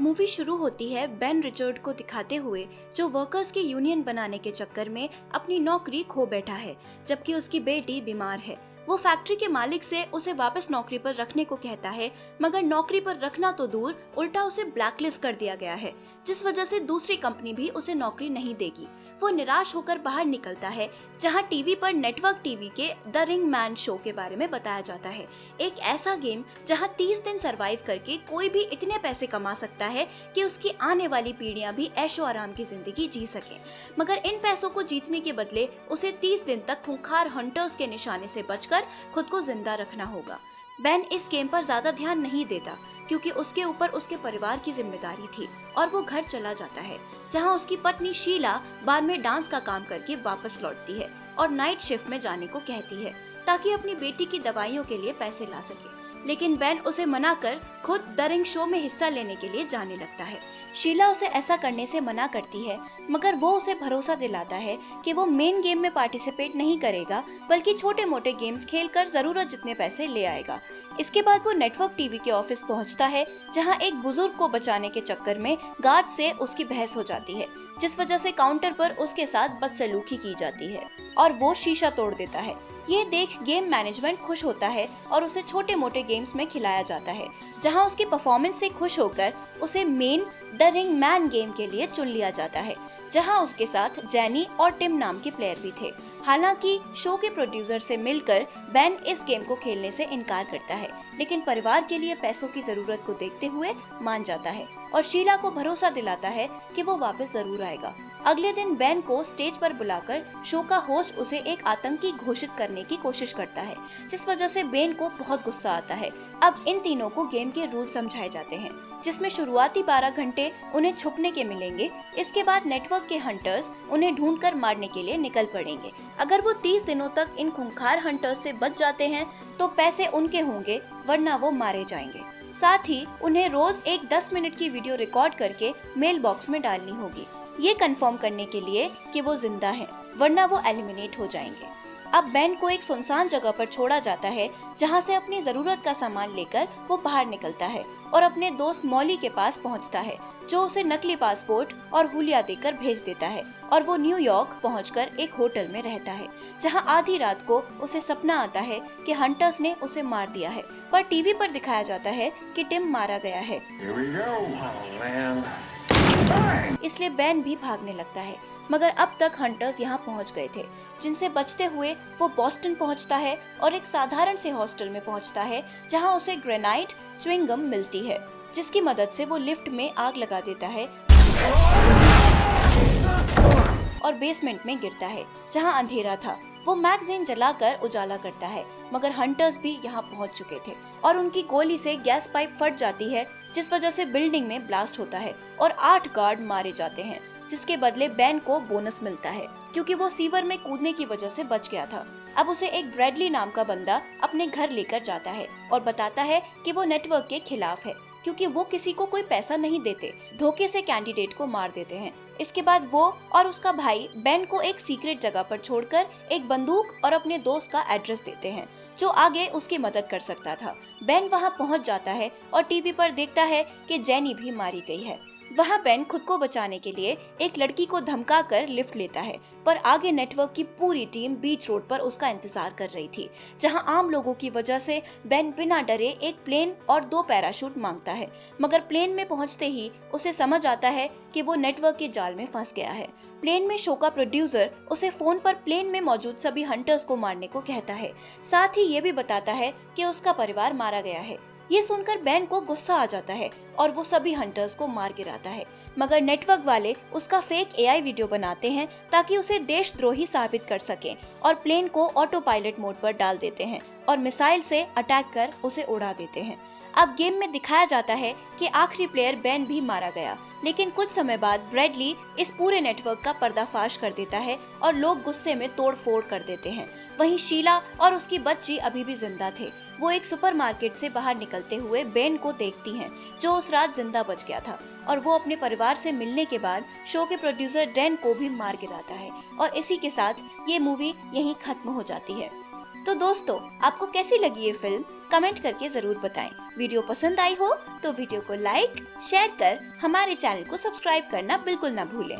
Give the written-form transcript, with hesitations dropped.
Movie शुरू होती है बेन रिचर्ड को दिखाते हुए जो वर्कर्स की यूनियन बनाने के चक्कर में अपनी नौकरी खो बैठा है, जबकि उसकी बेटी बीमार है। वो फैक्ट्री के मालिक से उसे वापस नौकरी पर रखने को कहता है, मगर नौकरी पर रखना तो दूर, उल्टा उसे ब्लैकलिस्ट कर दिया गया है, जिस वजह से दूसरी कंपनी भी उसे नौकरी नहीं देगी। वो निराश होकर बाहर निकलता है, जहां टीवी पर नेटवर्क टीवी के द रिंग मैन शो के बारे में बताया जाता है। एक ऐसा गेम जहां 30 दिन सरवाइव करके कोई भी इतने पैसे कमा सकता है कि उसकी आने वाली पीढ़ियां भी ऐशो आराम की जिंदगी जी सकें। मगर इन पैसों को जीतने के बदले उसे 30 दिन तक खूंखार हंटर्स के निशाने से बचकर खुद को जिंदा रखना होगा। बेन इस गेम पर ज्यादा ध्यान नहीं देता, क्योंकि उसके ऊपर उसके परिवार की जिम्मेदारी थी, और वो घर चला जाता है, जहां उसकी पत्नी शीला बाद में डांस का काम करके वापस लौटती है और नाइट शिफ्ट में जाने को कहती है, ताकि अपनी बेटी की दवाइयों के लिए पैसे ला सके। लेकिन बेन उसे मना कर खुद द रिंग शो में हिस्सा लेने के लिए जाने लगता है। शीला उसे ऐसा करने से मना करती है, मगर वो उसे भरोसा दिलाता है कि वो मेन गेम में पार्टिसिपेट नहीं करेगा, बल्कि छोटे मोटे गेम्स खेलकर जरूरत जितने पैसे ले आएगा। इसके बाद वो नेटवर्क टीवी के ऑफिस पहुंचता है, जहां एक बुजुर्ग को बचाने के चक्कर में गार्ड से उसकी बहस हो जाती है, जिस वजह से काउंटर पर उसके साथ बदसलूकी की जाती है और वो शीशा तोड़ देता है। ये देख गेम मैनेजमेंट खुश होता है और उसे छोटे मोटे गेम्स में खिलाया जाता है, जहां उसकी परफॉर्मेंस से खुश होकर उसे main the ring man game के लिए चुन लिया जाता है, जहां उसके साथ जैनी और टिम नाम के प्लेयर भी थे। हालांकि शो के प्रोड्यूसर से मिलकर बेन इस गेम को खेलने से इनकार करता है, लेकिन परिवार के लिए पैसों की जरूरत को देखते हुए मान जाता है और शीला को भरोसा दिलाता है कि वो वापस जरूर आएगा। अगले दिन बेन को स्टेज पर बुलाकर शो का होस्ट उसे एक आतंकी घोषित करने की कोशिश करता है, जिस वजह से बेन को बहुत गुस्सा आता है। अब इन तीनों को गेम के रूल समझाए जाते हैं, जिसमें शुरुआती 12 घंटे उन्हें छुपने के मिलेंगे। इसके बाद नेटवर्क के हंटर्स उन्हें ढूंढकर मारने के लिए निकल पड़ेंगे। अगर वो 30 दिनों तक इन खूंखार हंटर्स से बच जाते हैं तो पैसे उनके होंगे, वरना वो मारे जाएंगे। साथ ही उन्हें रोज एक 10 मिनट की वीडियो रिकॉर्ड करके मेल बॉक्स में डालनी होगी, ये कंफर्म करने के लिए कि वो जिंदा हैं, वरना वो एलिमिनेट हो जाएंगे। अब बेन को एक सुनसान जगह पर छोड़ा जाता है, जहां से अपनी जरूरत का सामान लेकर वो बाहर निकलता है और अपने दोस्त मॉली के पास पहुंचता है, जो उसे नकली पासपोर्ट और हुलिया देकर भेज देता है, और वो न्यूयॉर्क पहुंचकर एक होटल में रहता है, जहां आधी रात को उसे सपना आता है कि हंटर्स ने उसे मार दिया है, पर टीवी पर दिखाया जाता है कि टिम मारा गया है। इसलिए बेन भी भागने लगता है, मगर अब तक हंटर्स यहाँ पहुँच गए थे, जिनसे बचते हुए वो बॉस्टन पहुँचता है और एक साधारण से हॉस्टल में पहुँचता है, जहाँ उसे ग्रेनाइट च्युइंगम मिलती है, जिसकी मदद से वो लिफ्ट में आग लगा देता है और बेसमेंट में गिरता है, जहाँ अंधेरा था। वो मैगजीन जलाकर उजाला करता है, मगर हंटर्स भी यहाँ पहुँच चुके थे और उनकी गोली से गैस पाइप फट जाती है, जिस वजह से बिल्डिंग में ब्लास्ट होता है और 8 गार्ड मारे जाते हैं, जिसके बदले बेन को बोनस मिलता है, क्योंकि वो सीवर में कूदने की वजह से बच गया था। अब उसे एक ब्रैडली नाम का बंदा अपने घर लेकर जाता है और बताता है कि वो नेटवर्क के खिलाफ है, क्योंकि वो किसी को कोई पैसा नहीं देते, धोखे से कैंडिडेट को मार देते हैं। इसके बाद वो और उसका भाई बेन को एक सीक्रेट जगह पर छोड़कर एक बंदूक और अपने दोस्त का एड्रेस देते हैं, जो आगे उसकी मदद कर सकता था। बेन वहां पहुंच जाता है और टीवी पर देखता है कि जेनी भी मारी गई है। वहां बेन खुद को बचाने के लिए एक लड़की को धमकाकर लिफ्ट लेता है, पर आगे नेटवर्क की पूरी टीम बीच रोड पर उसका इंतजार कर रही थी, जहां आम लोगों की वजह से बेन बिना डरे एक प्लेन और 2 पैराशूट मांगता है, मगर प्लेन में पहुंचते ही उसे समझ आता है कि वो नेटवर्क के जाल में फंस गया है। प्लेन में शो का प्रोड्यूसर उसे फोन पर प्लेन में मौजूद सभी हंटर्स को मारने को कहता है, साथ ही ये भी बताता है कि उसका परिवार मारा गया है। ये सुनकर बेन को गुस्सा आ जाता है और वो सभी हंटर्स को मार गिराता है, मगर नेटवर्क वाले उसका फेक एआई वीडियो बनाते हैं ताकि उसे देशद्रोही साबित कर सकें और प्लेन को ऑटो पायलट मोड पर डाल देते हैं और मिसाइल से अटैक कर उसे उड़ा देते हैं। अब गेम में दिखाया जाता है कि आखिरी प्लेयर बेन भी मारा गया, लेकिन कुछ समय बाद ब्रैडली इस पूरे नेटवर्क का पर्दाफाश कर देता है और लोग गुस्से में तोड़फोड़ कर देते हैं। वहीं शीला और उसकी बच्ची अभी भी जिंदा थे। वो एक सुपरमार्केट से बाहर निकलते हुए बेन को देखती हैं, जो उस रात जिंदा बच गया था, और वो अपने परिवार से मिलने के बाद शो के प्रोड्यूसर डैन को भी मार गिराता है, और इसी के साथ ये मूवी यहीं खत्म हो जाती है। तो दोस्तों, आपको कैसी लगी ये फिल्म? कमेंट करके जरूर बताएं। वीडियो पसंद आई हो तो वीडियो को लाइक, शेयर कर हमारे चैनल को सब्सक्राइब करना बिल्कुल ना भूलें।